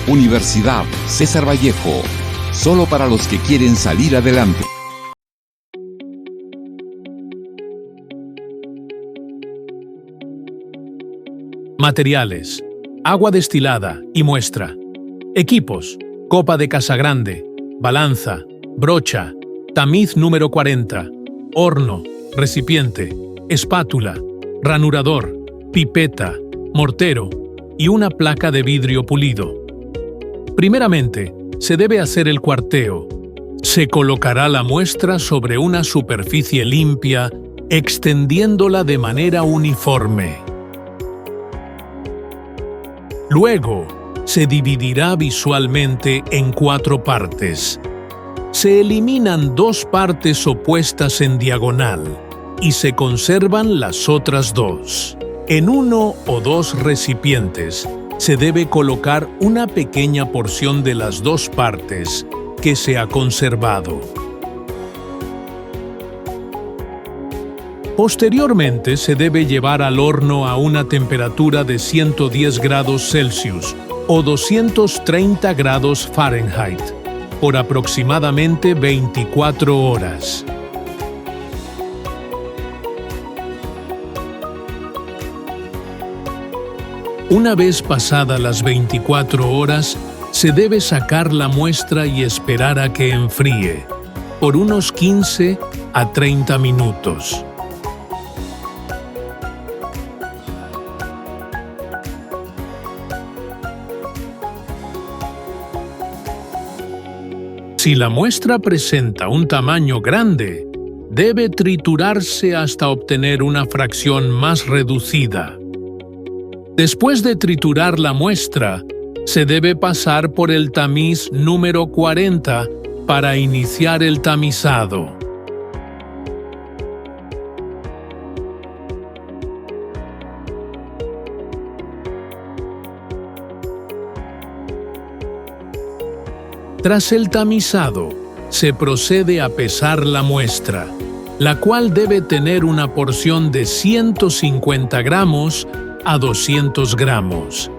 Universidad César Vallejo, solo para los que quieren salir adelante. Materiales: agua destilada y muestra. Equipos: copa de Casagrande, balanza, brocha, tamiz número 40, horno, recipiente, espátula, ranurador, pipeta, mortero y una placa de vidrio pulido. Primeramente, se debe hacer el cuarteo. Se colocará la muestra sobre una superficie limpia, extendiéndola de manera uniforme. Luego, se dividirá visualmente en 4 partes. Se eliminan 2 partes opuestas en diagonal y se conservan las otras 2. En 1 o 2 recipientes se debe colocar una pequeña porción de las 2 partes que se ha conservado. Posteriormente se debe llevar al horno a una temperatura de 110 grados Celsius o 230 grados Fahrenheit por aproximadamente 24 horas. Una vez pasadas las 24 horas, se debe sacar la muestra y esperar a que enfríe, por unos 15 a 30 minutos. Si la muestra presenta un tamaño grande, debe triturarse hasta obtener una fracción más reducida. Después de triturar la muestra, se debe pasar por el tamiz número 40 para iniciar el tamizado. Tras el tamizado, se procede a pesar la muestra, la cual debe tener una porción de 150 gramos a 200 gramos.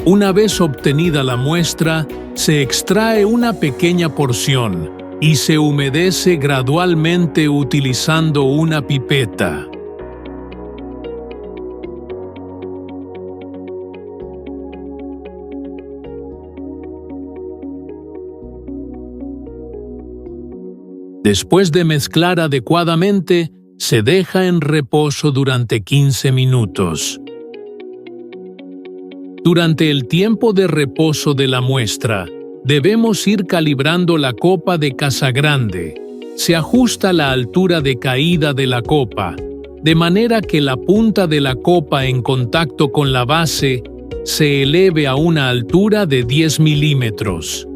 Una vez obtenida la muestra, se extrae una pequeña porción y se humedece gradualmente utilizando una pipeta. Después de mezclar adecuadamente, se deja en reposo durante 15 minutos. Durante el tiempo de reposo de la muestra, debemos ir calibrando la copa de Casagrande. Se ajusta la altura de caída de la copa, de manera que la punta de la copa en contacto con la base se eleve a una altura de 10 milímetros.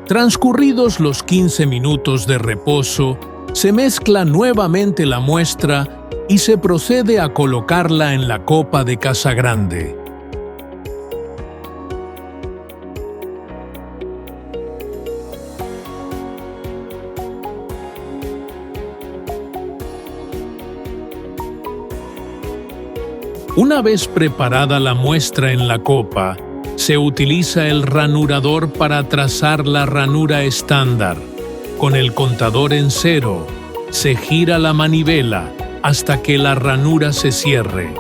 Transcurridos los 15 minutos de reposo, se mezcla nuevamente la muestra y se procede a colocarla en la copa de Casagrande. Una vez preparada la muestra en la copa, se utiliza el ranurador para trazar la ranura estándar. Con el contador en 0, se gira la manivela hasta que la ranura se cierre.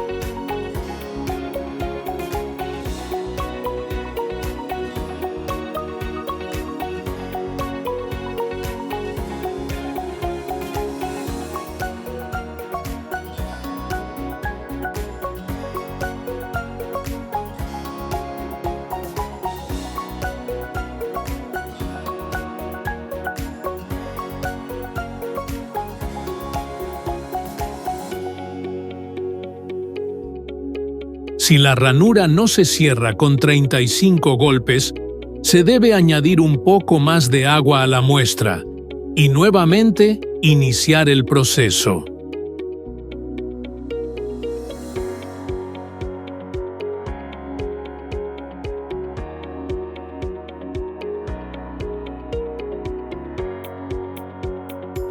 Si la ranura no se cierra con 35 golpes, se debe añadir un poco más de agua a la muestra y nuevamente iniciar el proceso.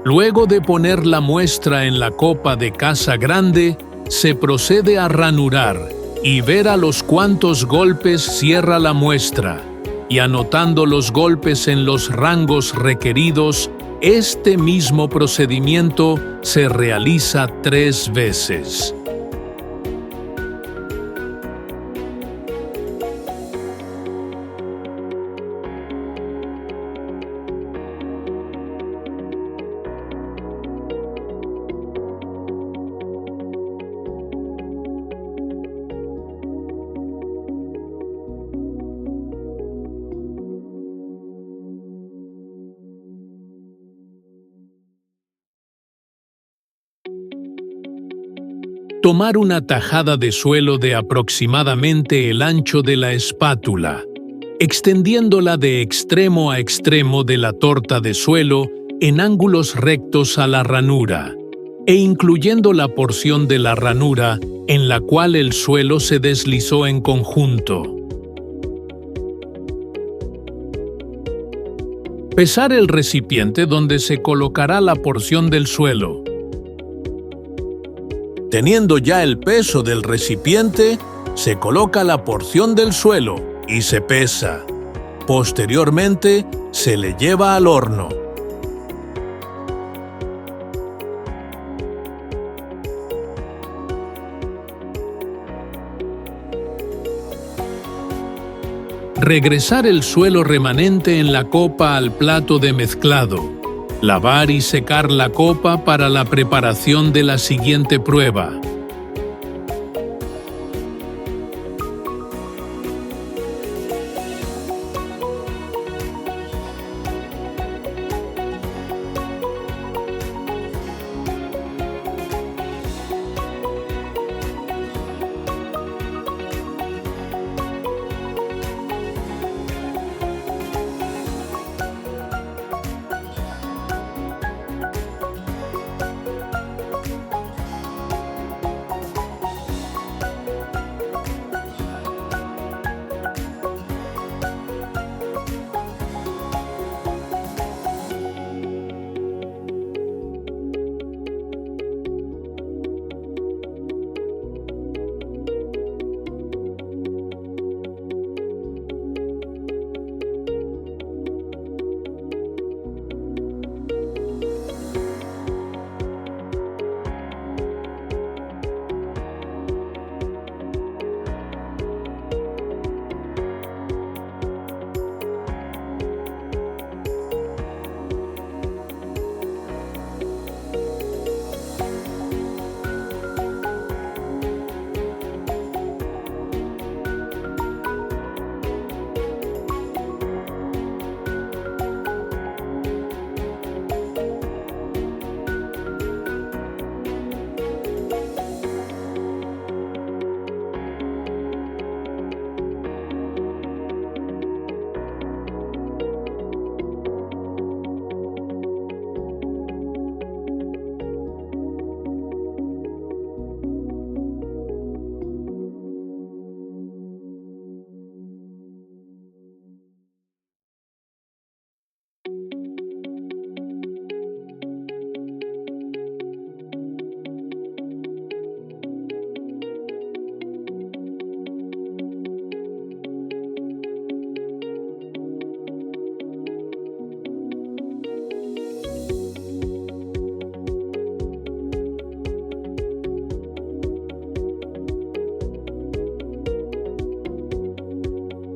Luego de poner la muestra en la copa de casa grande, se procede a ranurar y ver a los cuantos golpes cierra la muestra, y anotando los golpes en los rangos requeridos, este mismo procedimiento se realiza 3 veces. Tomar una tajada de suelo de aproximadamente el ancho de la espátula, extendiéndola de extremo a extremo de la torta de suelo en ángulos rectos a la ranura, e incluyendo la porción de la ranura en la cual el suelo se deslizó en conjunto. Pesar el recipiente donde se colocará la porción del suelo. Teniendo ya el peso del recipiente, se coloca la porción del suelo y se pesa. Posteriormente, se le lleva al horno. Regresar el suelo remanente en la copa al plato de mezclado. Lavar y secar la copa para la preparación de la siguiente prueba.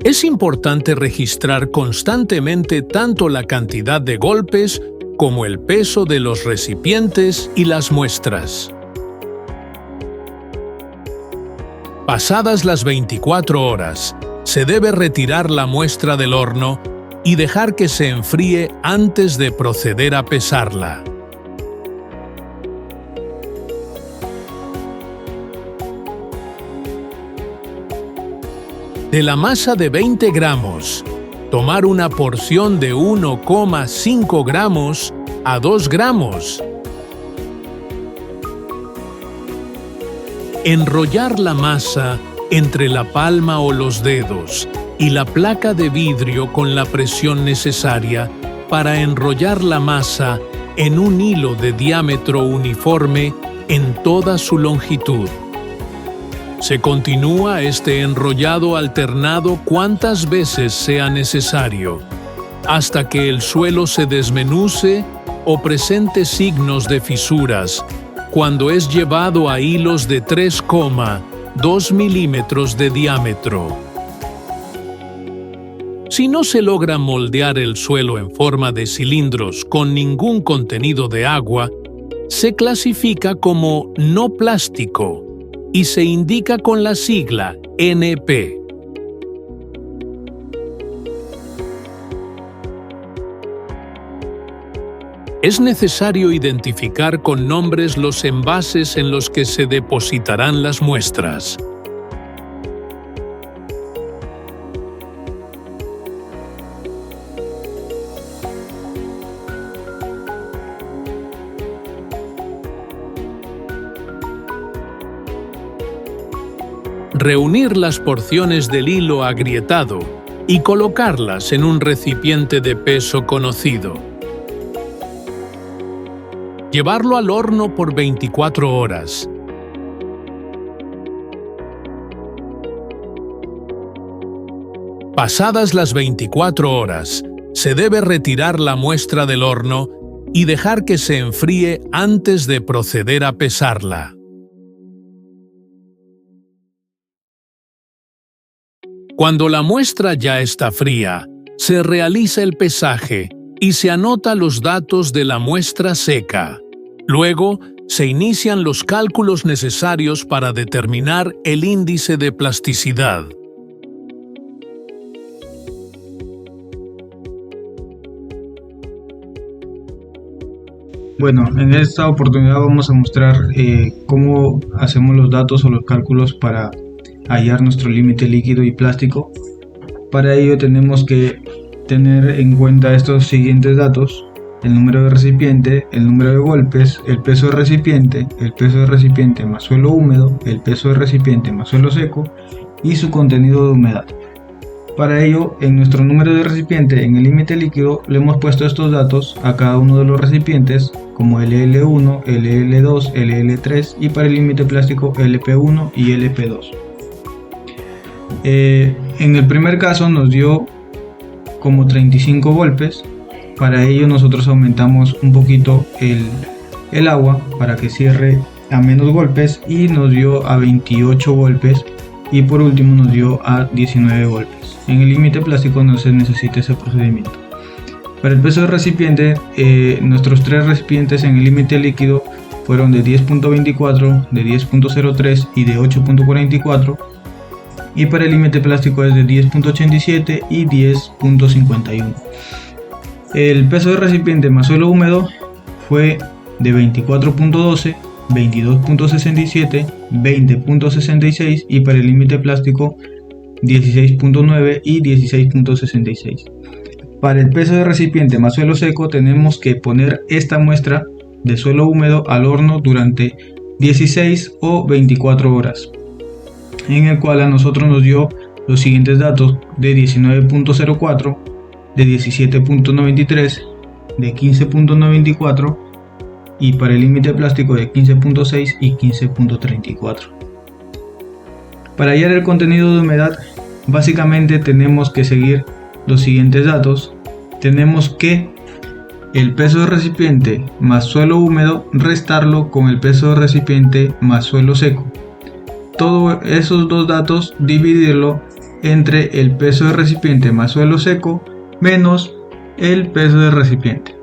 Es importante registrar constantemente tanto la cantidad de golpes como el peso de los recipientes y las muestras. Pasadas las 24 horas, se debe retirar la muestra del horno y dejar que se enfríe antes de proceder a pesarla. De la masa de 20 gramos, tomar una porción de 1,5 gramos a 2 gramos. Enrollar la masa entre la palma o los dedos y la placa de vidrio con la presión necesaria para enrollar la masa en un hilo de diámetro uniforme en toda su longitud. Se continúa este enrollado alternado cuantas veces sea necesario, hasta que el suelo se desmenuce o presente signos de fisuras, cuando es llevado a hilos de 3,2 milímetros de diámetro. Si no se logra moldear el suelo en forma de cilindros con ningún contenido de agua, se clasifica como no plástico y se indica con la sigla NP. Es necesario identificar con nombres los envases en los que se depositarán las muestras. Reunir las porciones del hilo agrietado y colocarlas en un recipiente de peso conocido. Llevarlo al horno por 24 horas. Pasadas las 24 horas, se debe retirar la muestra del horno y dejar que se enfríe antes de proceder a pesarla. Cuando la muestra ya está fría, se realiza el pesaje y se anota los datos de la muestra seca. Luego, se inician los cálculos necesarios para determinar el índice de plasticidad. Bueno, en esta oportunidad vamos a mostrar cómo hacemos los datos o los cálculos para hallar nuestro límite líquido y plástico. Para ello tenemos que tener en cuenta estos siguientes datos: el número de recipiente, el número de golpes, el peso de recipiente más suelo húmedo, el peso de recipiente más suelo seco y su contenido de humedad. Para ello, en nuestro número de recipiente, en el límite líquido, le hemos puesto estos datos a cada uno de los recipientes, como LL1, LL2, LL3 y para el límite plástico LP1 y LP2. En el primer caso nos dio como 35 golpes. Para ello nosotros aumentamos un poquito el agua para que cierre a menos golpes y nos dio a 28 golpes, y por último nos dio a 19 golpes. En el límite plástico no se necesita ese procedimiento. Para el peso del recipiente, nuestros tres recipientes en el límite líquido fueron de 10.24, de 10.03 y de 8.44, y para el límite plástico es de 10.87 y 10.51. El peso del recipiente más suelo húmedo fue de 24.12, 22.67, 20.66 y para el límite plástico 16.9 y 16.66. Para el peso de recipiente más suelo seco tenemos que poner esta muestra de suelo húmedo al horno durante 16 o 24 horas, en el cual a nosotros nos dio los siguientes datos: de 19.04, de 17.93, de 15.94 y para el límite plástico de 15.6 y 15.34. Para hallar el contenido de humedad, básicamente tenemos que seguir los siguientes datos. Tenemos que el peso de recipiente más suelo húmedo restarlo con el peso de recipiente más suelo seco. Todos esos dos datos dividirlo entre el peso de recipiente más suelo seco menos el peso del recipiente,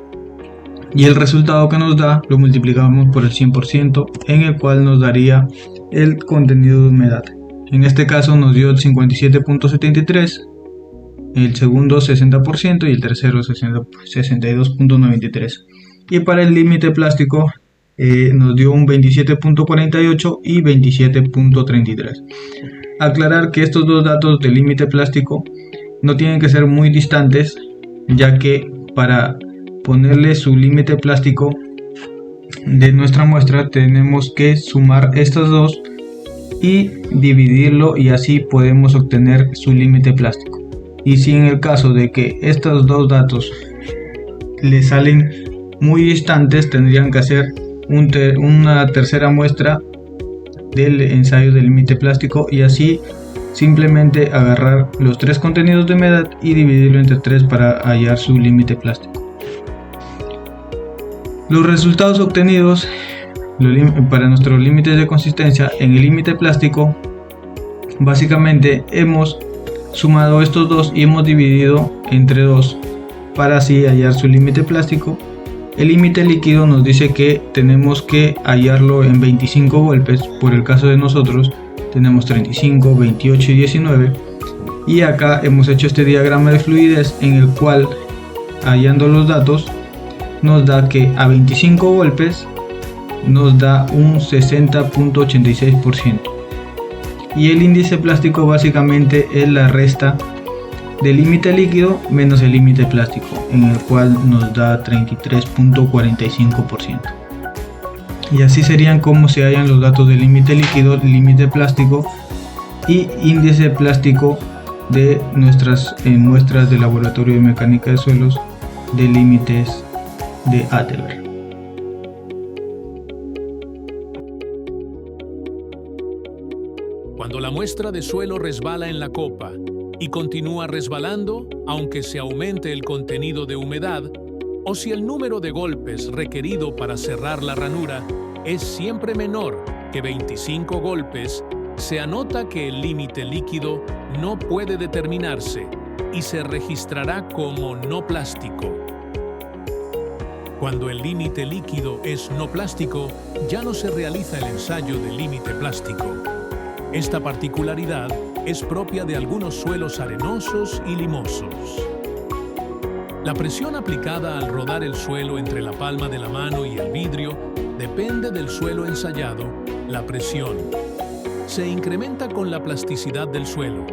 y el resultado que nos da lo multiplicamos por el 100%, en el cual nos daría el contenido de humedad. En este caso nos dio el 57.73, el segundo 60% y el tercero 62.93. Y para el límite plástico nos dio un 27.48 y 27.33. Aclarar que estos dos datos del límite plástico no tienen que ser muy distantes, ya que para ponerle su límite plástico de nuestra muestra tenemos que sumar estos dos y dividirlo, y así podemos obtener su límite plástico. Y si en el caso de que estos dos datos le salen muy distantes tendrían que hacer una tercera muestra del ensayo del límite plástico, y así simplemente agarrar los 3 contenidos de humedad y dividirlo entre 3 para hallar su límite plástico. Los resultados obtenidos para nuestros límites de consistencia en el límite plástico, básicamente hemos sumado estos dos y hemos dividido entre 2 para así hallar su límite plástico. El límite líquido nos dice que tenemos que hallarlo en 25 golpes. Por el caso de nosotros tenemos 35, 28 y 19, y acá hemos hecho este diagrama de fluidez en el cual, hallando los datos, nos da que a 25 golpes nos da un 60.86%, y el índice plástico básicamente es la resta del límite líquido menos el límite plástico, en el cual nos da 33.45%. Y así serían como se hallan los datos del límite líquido, límite plástico y índice plástico de nuestras muestras de laboratorio de mecánica de suelos de límites de Atelberg. Cuando la muestra de suelo resbala en la copa y continúa resbalando, aunque se aumente el contenido de humedad, o si el número de golpes requerido para cerrar la ranura es siempre menor que 25 golpes, se anota que el límite líquido no puede determinarse y se registrará como no plástico. Cuando el límite líquido es no plástico, ya no se realiza el ensayo de límite plástico. Esta particularidad es propia de algunos suelos arenosos y limosos. La presión aplicada al rodar el suelo entre la palma de la mano y el vidrio depende del suelo ensayado. La presión se incrementa con la plasticidad del suelo.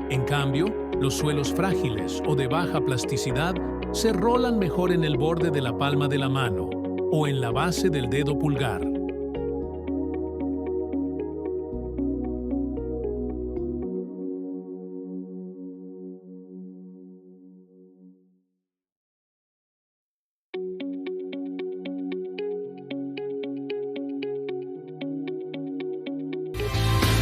En cambio, los suelos frágiles o de baja plasticidad se rolan mejor en el borde de la palma de la mano o en la base del dedo pulgar.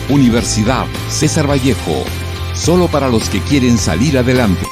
Universidad César Vallejo, solo para los que quieren salir adelante.